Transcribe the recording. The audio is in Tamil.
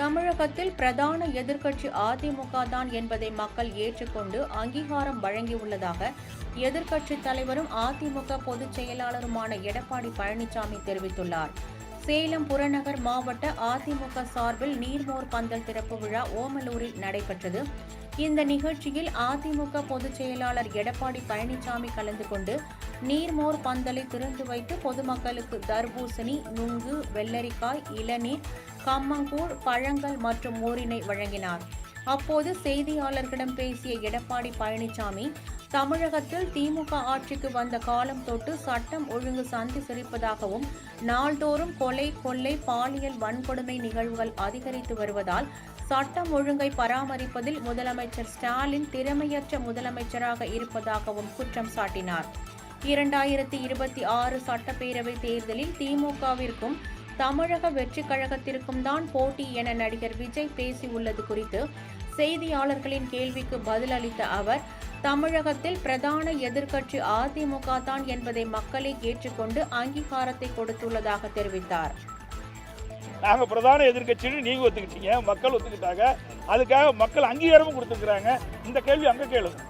தமிழகத்தில் பிரதான எதிர்க்கட்சி அதிமுக தான் என்பதை மக்கள் ஏற்றுக்கொண்டு அங்கீகாரம் வழங்கியுள்ளதாக எதிர்க்கட்சித் தலைவரும் அதிமுக பொதுச் செயலாளருமான எடப்பாடி பழனிசாமி தெரிவித்துள்ளார். சேலம் புறநகர் மாவட்ட அதிமுக சார்பில் நீர்மோர் பந்தல் திறப்பு விழா ஓமலூரில் நடைபெற்றது. இந்த நிகழ்ச்சியில் அதிமுக பொதுச் செயலாளர் எடப்பாடி பழனிசாமி கலந்து கொண்டு நீர்மோர் பந்தலை திறந்து வைத்து பொதுமக்களுக்கு தர்பூசணி, நுங்கு, வெள்ளரிக்காய், இளநீர், கம்மங்கூழ், பழங்கள் மற்றும் மோரினை வழங்கினார். அப்போது செய்தியாளர்களிடம் பேசிய எடப்பாடி பழனிசாமி, தமிழகத்தில் திமுக ஆட்சிக்கு வந்த காலம் தொட்டு சட்டம் ஒழுங்கு சந்தி சிரிப்பதாகவும், நாள்தோறும் கொலை, கொள்ளை, பாலியல் வன்கொடுமை நிகழ்வுகள் அதிகரித்து வருவதால் சட்டம் ஒழுங்கை பராமரிப்பதில் முதலமைச்சர் ஸ்டாலின் திறமையற்ற முதலமைச்சராக இருப்பதாகவும் குற்றம் சாட்டினார். 2026 சட்டப்பேரவை தேர்தலில் திமுகவிற்கும் தமிழக வெற்றிக் கழகத்திற்கும் தான் போட்டி என நடிகர் விஜய் பேசியுள்ளது குறித்து செய்தியாளர்களின் கேள்விக்கு பதிலளித்த அவர், தமிழகத்தில் பிரதான எதிர்க்கட்சி அதிமுக தான் என்பதை மக்களே ஏற்றுக்கொண்டு அங்கீகாரத்தை கொடுத்துள்ளதாக தெரிவித்தார். நாங்க பிரதான எதிர்க்கட்சின்னு நீங்க ஒத்துக்கிட்டீங்க, மக்கள் ஒத்துக்கிட்டாங்க, அதுக்காக மக்கள் அங்கீகாரமும் கொடுத்துருக்காங்க. இந்த கேள்வி அங்க கேளுங்க.